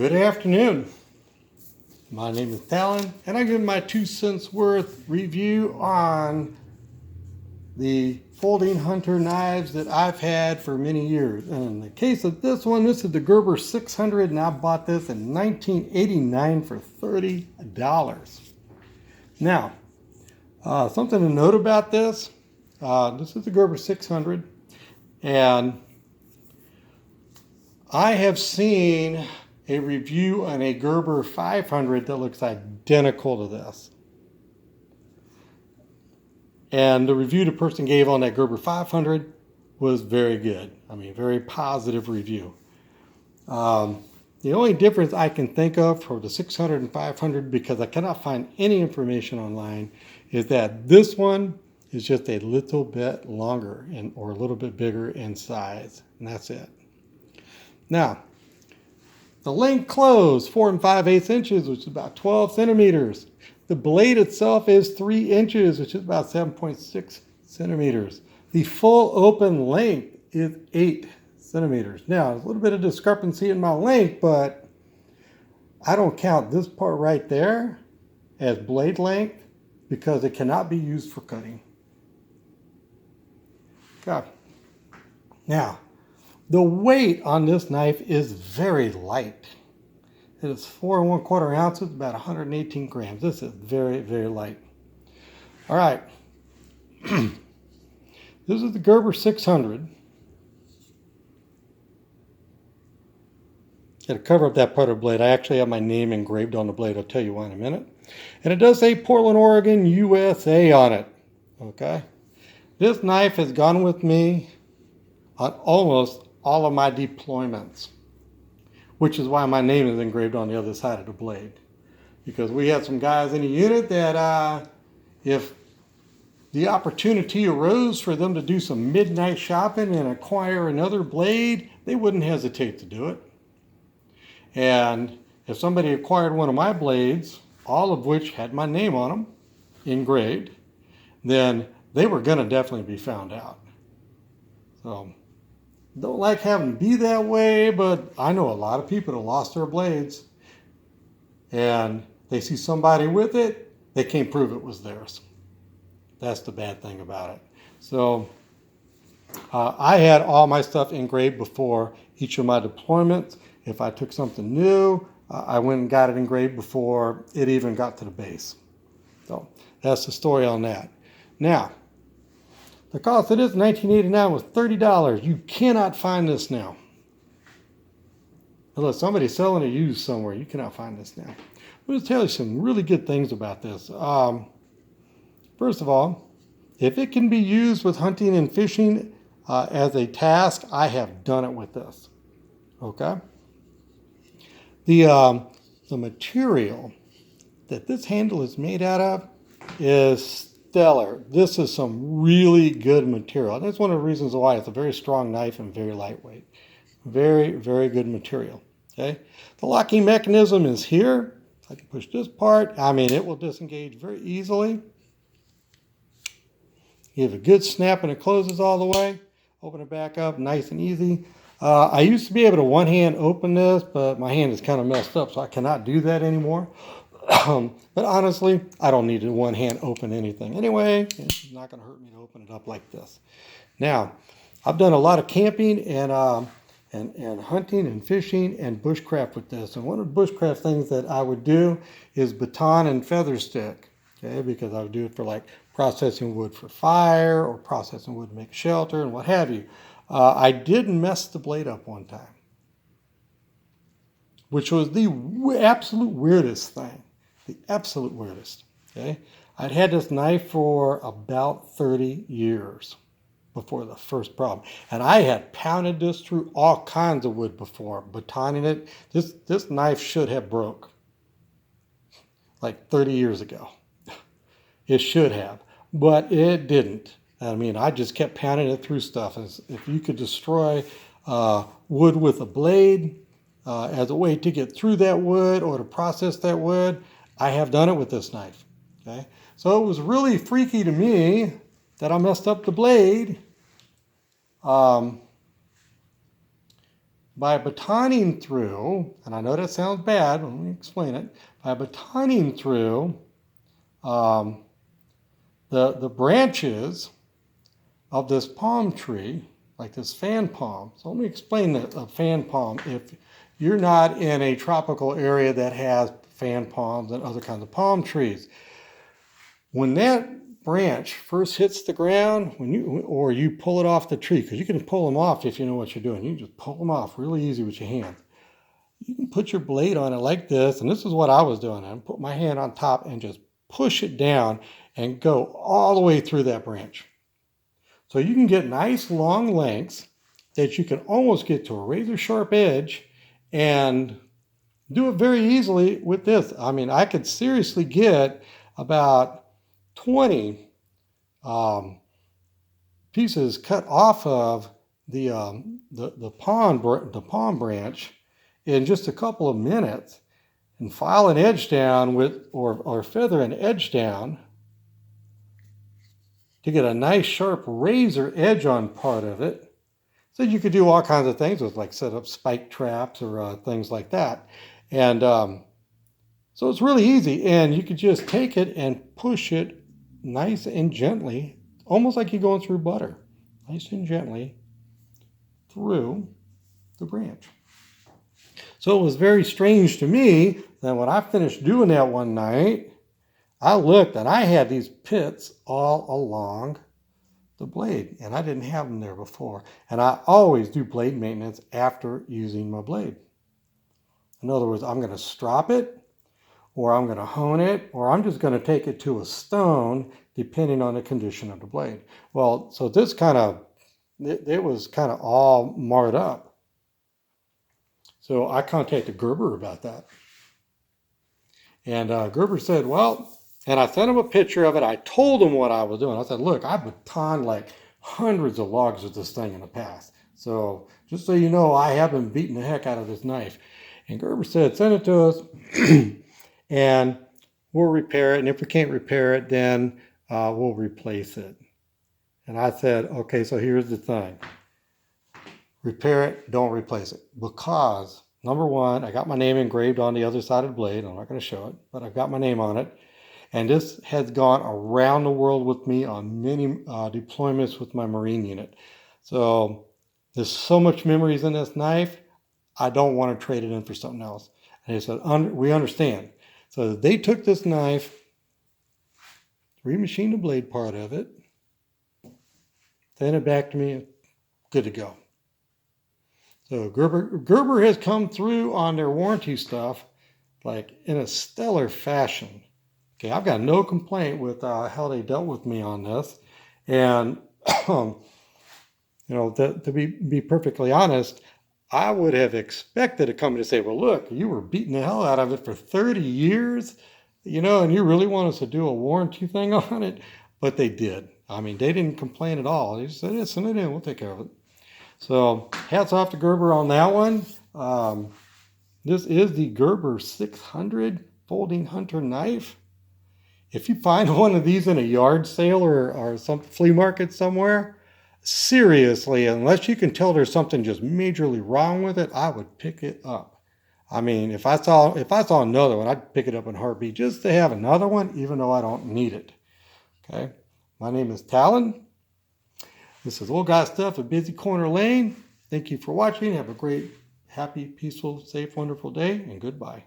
Good afternoon. My name is Talon, and I give my 2 cents worth review on the folding hunter knives that I've had for many years. And in the case of this one, this is the Gerber 600, and I bought this in 1989 for $30. Now, something to note about this. This is the Gerber 600, and I have seen a review on a Gerber 500 that looks identical to this. And the review the person gave on that Gerber 500 was very good. I mean, very positive review. The only difference I can think of for the 600 and 500, because I cannot find any information online, is that this one is just a little bit longer or a little bit bigger in size, and that's it. Now, the length close, 4 5/8 inches, which is about 12 centimeters. The blade itself is 3 inches, which is about 7.6 centimeters. The full open length is 8 centimeters. Now, there's a little bit of discrepancy in my length, but I don't count this part right there as blade length because it cannot be used for cutting. Okay. Now, the weight on this knife is very light. It is 4 1/4 ounces, about 118 grams. This is very, very light. All right. This is the Gerber 600. Got to cover up that part of the blade. I actually have my name engraved on the blade. I'll tell you why in a minute. And it does say Portland, Oregon, USA on it. Okay. This knife has gone with me on almost all of my deployments, which is why my name is engraved on the other side of the blade. Because we had some guys in the unit that if the opportunity arose for them to do some midnight shopping and acquire another blade, they wouldn't hesitate to do it. And if somebody acquired one of my blades, all of which had my name on them, engraved, then they were going to definitely be found out. So, don't like having to be that way, but I know a lot of people that lost their blades and they see somebody with it, they can't prove it was theirs. That's the bad thing about it. So I had all my stuff engraved before each of my deployments. If I took something new, I went and got it engraved before it even got to the base. So that's the story on that. Now, the cost of this in 1989 was $30. You cannot find this now. Unless somebody's selling it used somewhere, you cannot find this now. I'm going to tell you some really good things about this. First of all, if it can be used with hunting and fishing as a task, I have done it with this. Okay? The material that this handle is made out of is stellar. This is some really good material. And that's one of the reasons why it's a very strong knife and very lightweight. Very, very good material. Okay. The locking mechanism is here. I can push this part. I mean, it will disengage very easily. You have a good snap and it closes all the way. Open it back up, nice and easy. I used to be able to one-hand open this, but my hand is kind of messed up, so I cannot do that anymore. But honestly, I don't need to one hand open anything. Anyway, it's not going to hurt me to open it up like this. Now, I've done a lot of camping and hunting and fishing and bushcraft with this. And one of the bushcraft things that I would do is baton and feather stick. Okay, because I would do it for like processing wood for fire or processing wood to make shelter and what have you. I did mess the blade up one time, which was the absolute weirdest thing. The absolute weirdest. Okay, I'd had this knife for about 30 years before the first problem, and I had pounded this through all kinds of wood before, batoning it. This knife should have broke like 30 years ago. It should have, but it didn't. I mean, I just kept pounding it through stuff. If you could destroy wood with a blade as a way to get through that wood or to process that wood, I have done it with this knife. Okay, so it was really freaky to me that I messed up the blade. by batoning through, and I know that sounds bad, let me explain it, by batoning through the branches of this palm tree, like this fan palm. So let me explain a fan palm. If you're not in a tropical area that has fan palms and other kinds of palm trees, when that branch first hits the ground, or you pull it off the tree, because you can pull them off if you know what you're doing. You just pull them off really easy with your hand. You can put your blade on it like this, and this is what I was doing. I put my hand on top and just push it down and go all the way through that branch. So you can get nice long lengths that you can almost get to a razor sharp edge and do it very easily with this. I mean, I could seriously get about 20 pieces cut off of the palm branch in just a couple of minutes and file an edge down with or feather an edge down to get a nice sharp razor edge on part of it. So you could do all kinds of things with, like, set up spike traps or things like that. And so it's really easy, and you could just take it and push it nice and gently, almost like you're going through butter, nice and gently through the branch. So it was very strange to me that when I finished doing that one night, I looked and I had these pits all along the blade, and I didn't have them there before. And I always do blade maintenance after using my blade. In other words, I'm going to strop it, or I'm going to hone it, or I'm just going to take it to a stone, depending on the condition of the blade. Well, so this it was kind of all marred up. So I contacted Gerber about that. And Gerber said, well, and I sent him a picture of it. I told him what I was doing. I said, look, I've batoned like hundreds of logs with this thing in the past. So just so you know, I have been beating the heck out of this knife. And Gerber said, send it to us and we'll repair it. And if we can't repair it, then we'll replace it. And I said, okay, so here's the thing. Repair it, don't replace it. Because, number one, I got my name engraved on the other side of the blade. I'm not going to show it, but I've got my name on it. And this has gone around the world with me on many deployments with my Marine unit. So there's so much memories in this knife, I don't want to trade it in for something else. And they said, we understand. So they took this knife, remachined the blade part of it, sent it back to me, good to go. So Gerber has come through on their warranty stuff like in a stellar fashion. Okay, I've got no complaint with how they dealt with me on this. And, you know, to be perfectly honest, I would have expected a company to say, well, look, you were beating the hell out of it for 30 years, you know, and you really want us to do a warranty thing on it? But they did. I mean, they didn't complain at all. They just said, yeah, send it in, we'll take care of it. So hats off to Gerber on that one. This is the Gerber 600 folding hunter knife. If you find one of these in a yard sale or some flea market somewhere, seriously, unless you can tell there's something just majorly wrong with it, I would pick it up. I mean, if I saw another one, I'd pick it up in a heartbeat just to have another one, even though I don't need it. Okay, my name is Talon. This is Old Guy Stuff at Busy Corner Lane. Thank you for watching. Have a great, happy, peaceful, safe, wonderful day, and goodbye.